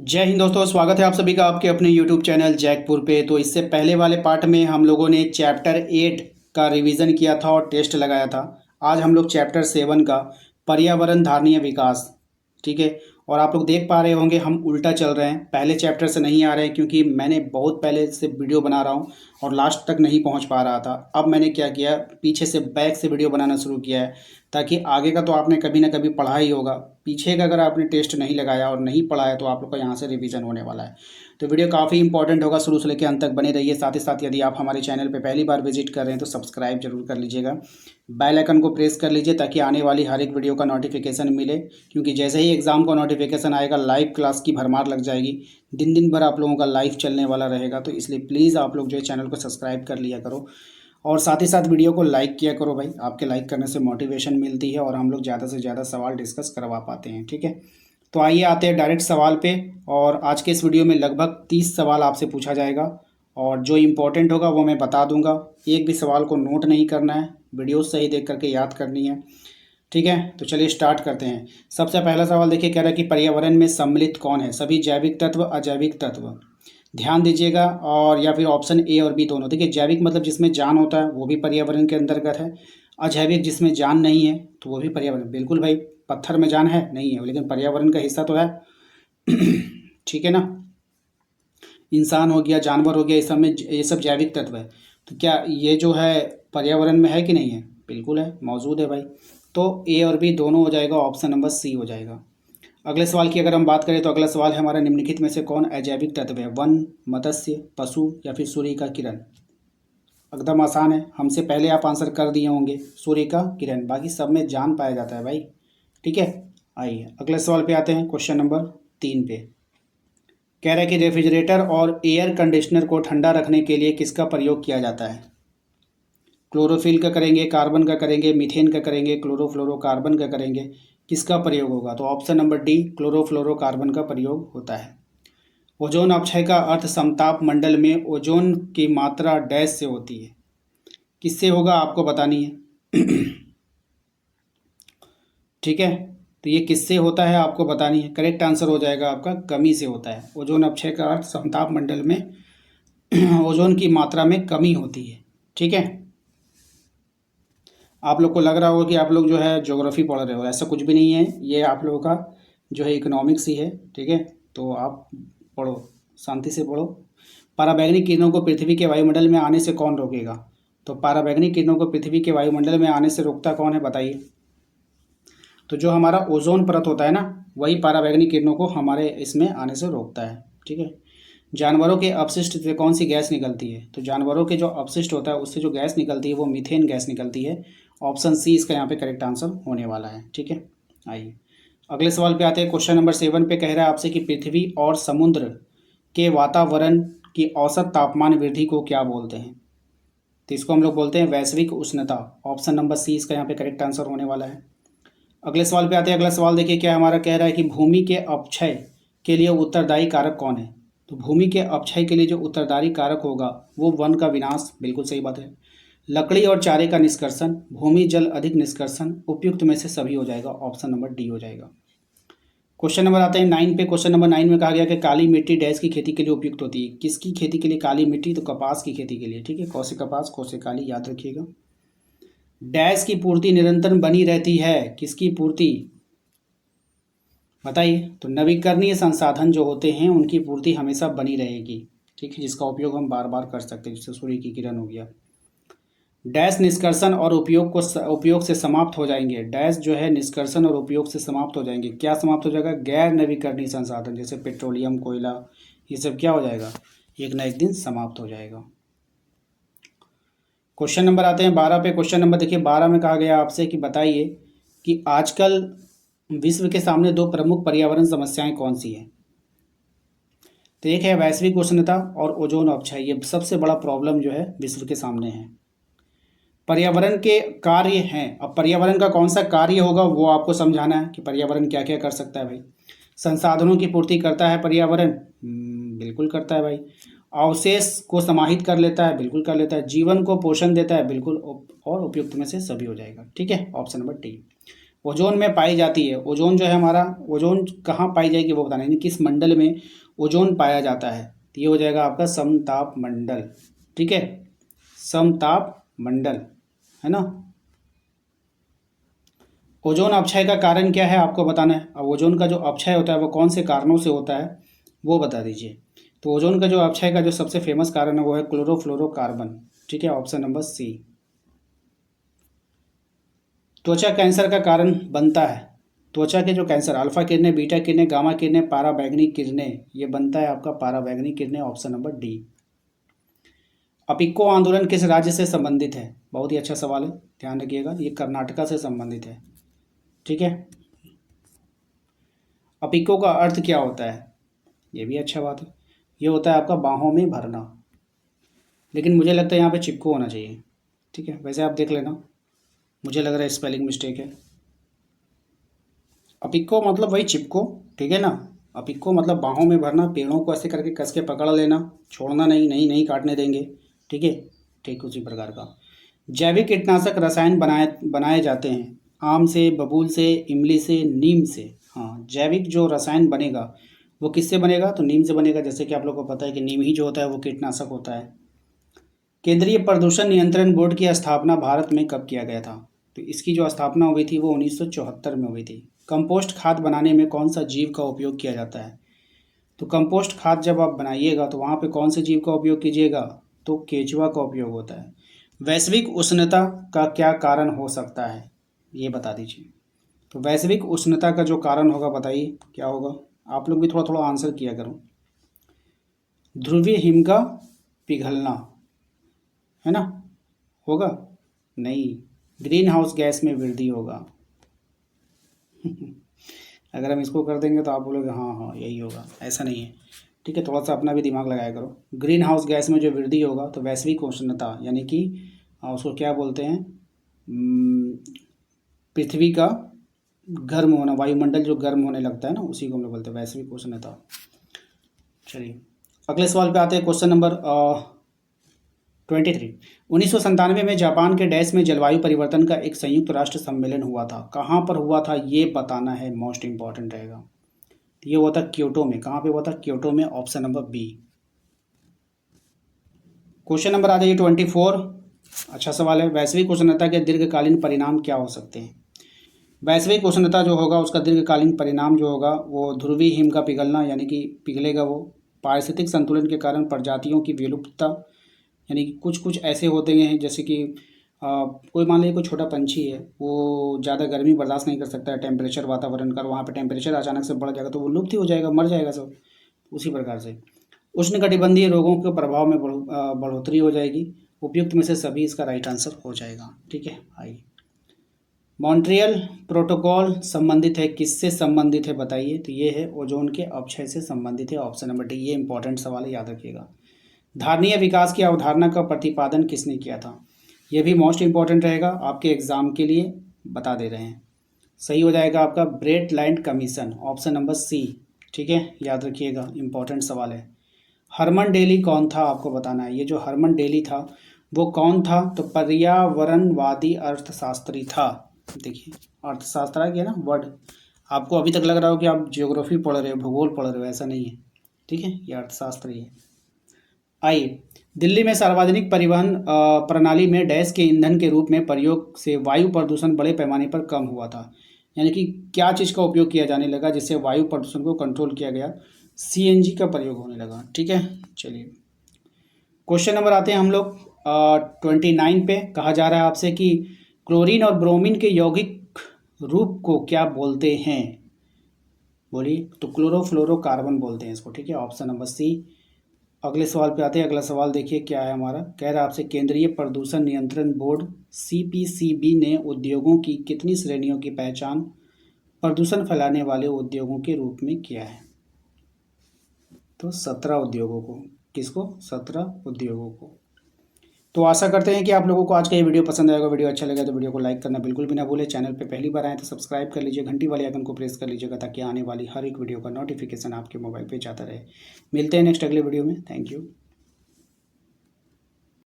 जय हिंद दोस्तों, स्वागत है आप सभी का आपके अपने YouTube चैनल जैकपुर पे। तो इससे पहले वाले पार्ट में हम लोगों ने चैप्टर 8 का रिवीजन किया था और टेस्ट लगाया था। आज हम लोग चैप्टर 7 का पर्यावरण धारणीय विकास, ठीक है। और आप लोग देख पा रहे होंगे हम उल्टा चल रहे हैं, पहले चैप्टर से नहीं आ रहे हैं क्योंकि मैंने बहुत पहले से वीडियो बना रहा हूँ और लास्ट तक नहीं पहुँच पा रहा था। अब मैंने क्या किया, पीछे से बैक से वीडियो बनाना शुरू किया है ताकि आगे का तो आपने कभी ना कभी पढ़ा ही होगा, पीछे का अगर आपने टेस्ट नहीं लगाया और नहीं पढ़ा है तो आप लोग का यहाँ से रिवीजन होने वाला है। तो वीडियो काफ़ी इंपॉर्टेंट होगा, शुरू से लेकर अंत तक बने रहिए। साथ ही साथ यदि आप हमारे चैनल पे पहली बार विजिट कर रहे हैं तो सब्सक्राइब जरूर कर लीजिएगा, बेल आइकन को प्रेस कर लीजिए ताकि आने वाली हर एक वीडियो का नोटिफिकेशन मिले। क्योंकि जैसे ही एग्ज़ाम का नोटिफिकेशन आएगा लाइव क्लास की भरमार लग जाएगी, दिन दिन भर आप लोगों का लाइव चलने वाला रहेगा। तो इसलिए प्लीज़ आप लोग जो है चैनल को सब्सक्राइब कर लिया करो और साथ ही साथ वीडियो को लाइक किया करो भाई। आपके लाइक करने से मोटिवेशन मिलती है और हम लोग ज़्यादा से ज़्यादा सवाल डिस्कस करवा पाते हैं, ठीक है। तो आइए आते हैं डायरेक्ट सवाल पे। और आज के इस वीडियो में लगभग 30 सवाल आपसे पूछा जाएगा और जो इम्पोर्टेंट होगा वो मैं बता दूंगा। एक भी सवाल को नोट नहीं करना है, वीडियो सही देख करके याद करनी है, ठीक है। तो चलिए स्टार्ट करते हैं। सबसे पहला सवाल देखिए, कह रहा है कि पर्यावरण में सम्मिलित कौन है? सभी जैविक तत्व, अजैविक तत्व। ध्यान दीजिएगा। और या फिर ऑप्शन ए और बी दोनों। देखिए जैविक मतलब जिसमें जान होता है वो भी पर्यावरण के अंतर्गत है। अजैविक जिसमें जान नहीं है तो वो भी पर्यावरण। बिल्कुल भाई, पत्थर में जान है नहीं है लेकिन पर्यावरण का हिस्सा तो है। ठीक है ना। इंसान हो गया, जानवर हो गया, इस सब में ये सब जैविक तत्व है। तो क्या ये जो है पर्यावरण में है कि नहीं है? बिल्कुल है, मौजूद है भाई। तो ए और बी दोनों हो जाएगा, ऑप्शन नंबर सी हो जाएगा। अगले सवाल की अगर हम बात करें तो अगला सवाल है हमारा, निम्नलिखित में से कौन अजैविक तत्व है? वन, मत्स्य, पशु या फिर सूर्य का किरण। एकदम आसान है, हमसे पहले आप आंसर कर दिए होंगे, सूर्य का किरण। बाकी सब में जान पाया जाता है भाई, ठीक है। आइए अगले सवाल पे आते हैं, क्वेश्चन नंबर 3 पे। कह रहा है कि रेफ्रिजरेटर और एयर कंडीशनर को ठंडा रखने के लिए किसका प्रयोग किया जाता है? क्लोरोफिल का करेंगे, कार्बन का करेंगे, मीथेन का करेंगे, क्लोरोफ्लोरोकार्बन का करेंगे, किसका प्रयोग होगा? तो ऑप्शन नंबर डी, क्लोरोफ्लोरोकार्बन का प्रयोग होता है। ओजोन अपक्षय का अर्थ समताप मंडल में ओजोन की मात्रा डैश से होती है। किससे होगा आपको बतानी है। ठीक है, तो ये किससे होता है आपको बतानी है। करेक्ट आंसर हो जाएगा आपका कमी से होता है। ओजोन अपक्षय का अर्थ समताप मंडल में ओजोन की मात्रा में कमी होती है, ठीक है। आप लोग को लग रहा होगा कि आप लोग जो है ज्योग्राफी पढ़ रहे हो, ऐसा कुछ भी नहीं है। ये आप लोगों का जो है इकोनॉमिक्स ही है, ठीक है। तो आप पढ़ो, शांति से पढ़ो। पराबैंगनी किरणों को पृथ्वी के वायुमंडल में आने से कौन रोकेगा? तो पराबैंगनी किरणों को पृथ्वी के वायुमंडल में आने से रोकता कौन है बताइए। तो जो हमारा ओजोन परत होता है ना, वही पराबैंगनी किरणों को हमारे इसमें आने से रोकता है, ठीक है। जानवरों के अपशिष्ट से कौन सी गैस निकलती है? तो जानवरों के जो अपशिष्ट होता है उससे जो गैस निकलती है वो मीथेन गैस निकलती है। ऑप्शन सी इसका यहाँ पे करेक्ट आंसर होने वाला है, ठीक है। आइए अगले सवाल पे आते हैं। क्वेश्चन नंबर 7 पे कह रहा है आपसे कि पृथ्वी और समुद्र के वातावरण की औसत तापमान वृद्धि को क्या बोलते हैं? तो इसको हम लोग बोलते हैं वैश्विक उष्णता। ऑप्शन नंबर सी इसका यहाँ पे करेक्ट आंसर होने वाला है। अगले सवाल पे आते हैं। अगला सवाल देखिए क्या हमारा कह रहा है कि भूमि के अपक्षय के लिए उत्तरदायी कारक कौन है? तो भूमि के अपक्षय के लिए जो उत्तरदायी कारक होगा वो वन का विनाश। बिल्कुल सही बात है। लकड़ी और चारे का निष्कर्षण, भूमि जल अधिक निष्कर्षण, उपयुक्त में से सभी हो जाएगा। ऑप्शन नंबर डी हो जाएगा। क्वेश्चन नंबर आते हैं 9 पे। क्वेश्चन नंबर 9 में कहा गया कि काली मिट्टी डैश की खेती के लिए उपयुक्त होती है। किसकी खेती के लिए काली मिट्टी? तो कपास की खेती के लिए, ठीक है। कौसे कपास, कौसे काली, याद रखिएगा। डैश की पूर्ति निरंतर बनी रहती है। किसकी पूर्ति बताइए? तो नवीकरणीय संसाधन जो होते हैं उनकी पूर्ति हमेशा बनी रहेगी, ठीक है, जिसका उपयोग हम बार बार कर सकते हैं, जैसे सूर्य की किरण हो गया। डैश निष्कर्षण और उपयोग से समाप्त हो जाएंगे। डैश जो है निष्कर्षण और उपयोग से समाप्त हो जाएंगे। क्या समाप्त हो जाएगा? गैर नवीकरणीय संसाधन जैसे पेट्रोलियम, कोयला, ये सब क्या हो जाएगा? एक ना एक दिन समाप्त हो जाएगा। क्वेश्चन नंबर आते हैं 12 पे। क्वेश्चन नंबर देखिए 12 में कहा गया आपसे कि बताइए कि आजकल विश्व के सामने दो प्रमुख पर्यावरण समस्याएं कौन सी हैं? तो एक है वैश्विक उष्णता और ओजोन अपक्षय। ये सबसे बड़ा प्रॉब्लम जो है विश्व के सामने है। पर्यावरण के कार्य हैं। अब पर्यावरण का कौन सा कार्य होगा वो आपको समझाना है कि पर्यावरण क्या क्या कर सकता है भाई। संसाधनों की पूर्ति करता है पर्यावरण, बिल्कुल करता है भाई। अवशेष को समाहित कर लेता है, बिल्कुल कर लेता है। जीवन को पोषण देता है, बिल्कुल। और उपयुक्त में से सभी हो जाएगा, ठीक है। Option number D. ओजोन में पाई जाती है। ओजोन जो है हमारा, ओजोन कहाँ पाई जाएगी वो बताना, यानी किस मंडल में ओजोन पाया जाता है। तो ये हो जाएगा आपका समताप मंडल। ठीक है, समताप मंडल, है ना। ओजोन अपक्षय का कारण क्या है आपको बताना है। अब ओजोन का जो अपक्षय होता है वो कौन से कारणों से होता है वो बता दीजिए। तो ओजोन का जो अपक्षय का जो सबसे फेमस कारण है वो है क्लोरोफ्लोरोकार्बन। ठीक है, ऑप्शन नंबर सी। त्वचा कैंसर का कारण बनता है। त्वचा के जो कैंसर, अल्फा किरणें, बीटा किरणें, गामा किरणें, पाराबैंगनी किरणें, ये बनता है आपका पाराबैंगनी किरणें, ऑप्शन नंबर डी। अपिक्को आंदोलन किस राज्य से संबंधित है? बहुत ही अच्छा सवाल है, ध्यान रखिएगा, ये कर्नाटका से संबंधित है। ठीक है, अपिक्को का अर्थ क्या होता है? ये भी अच्छा बात है, ये होता है आपका बाहों में भरना, लेकिन मुझे लगता है यहाँ पे चिपको होना चाहिए। ठीक है, वैसे आप देख लेना, मुझे लग रहा है स्पेलिंग मिस्टेक है। अपिक्को मतलब वही चिपको, ठीक है ना। अपिक्को मतलब बाहों में भरना, पेड़ों को ऐसे करके कस के पकड़ लेना, छोड़ना नहीं, नहीं नहीं काटने देंगे। ठीक है, ठीक उसी प्रकार का। जैविक कीटनाशक रसायन बनाए बनाए जाते हैं आम से, बबूल से, इमली से, नीम से। हाँ, जैविक जो रसायन बनेगा वो किससे बनेगा? तो नीम से बनेगा। जैसे कि आप लोग को पता है कि नीम ही जो होता है वो कीटनाशक होता है। केंद्रीय प्रदूषण नियंत्रण बोर्ड की स्थापना भारत में कब किया गया था? तो इसकी जो स्थापना हुई थी वो 1974 में हुई थी। कंपोस्ट खाद बनाने में कौन सा जीव का उपयोग किया जाता है? तो कंपोस्ट खाद जब आप बनाइएगा तो वहाँ पे कौन से जीव का उपयोग कीजिएगा? तो केंचुआ का उपयोग होता है। वैश्विक उष्णता का क्या कारण हो सकता है, ये बता दीजिए। तो वैश्विक उष्णता का जो कारण होगा, बताइए क्या होगा। आप लोग भी थोड़ा थोड़ा आंसर किया करो। ध्रुवीय हिम का पिघलना, है ना, होगा? नहीं, ग्रीन हाउस गैस में वृद्धि होगा। अगर हम इसको कर देंगे तो आप बोलोगे हाँ हाँ यही होगा, ऐसा नहीं है। ठीक है, थोड़ा सा अपना भी दिमाग लगाया करो। ग्रीन हाउस गैस में जो वृद्धि होगा तो वैश्विक उष्णता, यानी कि उसको क्या बोलते हैं, पृथ्वी का गर्म होना, वायुमंडल जो गर्म होने लगता है ना, उसी को हम लोग बोलते हैं वैश्विक उष्णता। चलिए अगले सवाल पे आते हैं, क्वेश्चन नंबर 23। 1997 में जापान के डैश में जलवायु परिवर्तन का एक संयुक्त राष्ट्र सम्मेलन हुआ था। कहाँ पर हुआ था ये बताना है, मोस्ट इंपॉर्टेंट रहेगा। ये हुआ था क्योटो में। कहाँ पे हुआ था? क्योटो में, option number B. Question number आ जाइए 24। अच्छा सवाल है, वैश्विक उष्णता के दीर्घकालीन परिणाम क्या हो सकते हैं? वैश्विक उष्णता जो होगा उसका दीर्घकालीन परिणाम जो होगा वो ध्रुवीय हिम का पिघलना, यानी कि पिघलेगा वो। पारिस्थितिक संतुलन के कारण प्रजातियों की विलुप्तता, यानी कि कुछ कुछ ऐसे होते हैं जैसे कि कोई मान लीजिए कोई छोटा पंछी है, वो ज़्यादा गर्मी बर्दाश्त नहीं कर सकता है, टेम्परेचर वातावरण का, वहाँ पे टेम्परेचर अचानक से बढ़ जाएगा तो वो लुप्त ही हो जाएगा, मर जाएगा सब। उसी प्रकार से उष्णकटिबंधीय रोगों के प्रभाव में बढ़ोतरी हो जाएगी। उपयुक्त में से सभी इसका राइट आंसर हो जाएगा। ठीक है, आइए। मॉन्ट्रियल प्रोटोकॉल संबंधित है, किससे संबंधित है बताइए? तो ये है ओजोन के अपक्षय से संबंधित है, ऑप्शन नंबर डी। ये इंपॉर्टेंट सवाल है, याद रखिएगा। धारणीय विकास की अवधारणा का प्रतिपादन किसने किया था? यह भी मोस्ट इंपॉर्टेंट रहेगा, आपके एग्जाम के लिए बता दे रहे हैं। सही हो जाएगा आपका Brundtland commission, option number C. ठीक है, याद रखिएगा, इंपॉर्टेंट सवाल है। हरमन डेली कौन था आपको बताना है। ये जो हरमन डेली था वो कौन था? तो पर्यावरणवादी अर्थशास्त्री था। देखिए अर्थशास्त्र आ गया ना वर्ड, आपको अभी तक लग रहा हो कि आप ज्योग्राफी पढ़ रहे हो, भूगोल पढ़ रहे हो, ऐसा नहीं है। ठीक है, ये अर्थशास्त्री है। आइए, दिल्ली में सार्वजनिक परिवहन प्रणाली में डैश के ईंधन के रूप में प्रयोग से वायु प्रदूषण बड़े पैमाने पर कम हुआ था। यानी कि क्या चीज़ का उपयोग किया जाने लगा जिससे वायु प्रदूषण को कंट्रोल किया गया? सीएनजी का प्रयोग होने लगा। ठीक है, चलिए क्वेश्चन नंबर आते हैं हम लोग 29 पे। कहा जा रहा है आपसे कि क्लोरीन और ब्रोमीन के यौगिक रूप को क्या बोलते हैं? बोलिए। तो क्लोरोफ्लोरोकार्बन बोलते हैं इसको। ठीक है, ऑप्शन नंबर सी। अगले सवाल पे आते हैं। अगला सवाल देखिए क्या है हमारा, कह रहा है आपसे केंद्रीय प्रदूषण नियंत्रण बोर्ड सीपीसीबी ने उद्योगों की कितनी श्रेणियों की पहचान प्रदूषण फैलाने वाले उद्योगों के रूप में किया है? तो 17 उद्योगों को। किसको? 17 उद्योगों को। तो आशा करते हैं कि आप लोगों को आज का ये वीडियो पसंद आएगा। वीडियो अच्छा लगा तो वीडियो को लाइक करना बिल्कुल भी ना भूलें। चैनल पे पहली बार आए तो सब्सक्राइब कर लीजिए, घंटी वाले आइकन को प्रेस कर लीजिएगा ताकि आने वाली हर एक वीडियो का नोटिफिकेशन आपके मोबाइल पे जाता रहे। मिलते हैं नेक्स्ट अगले वीडियो में। Thank you.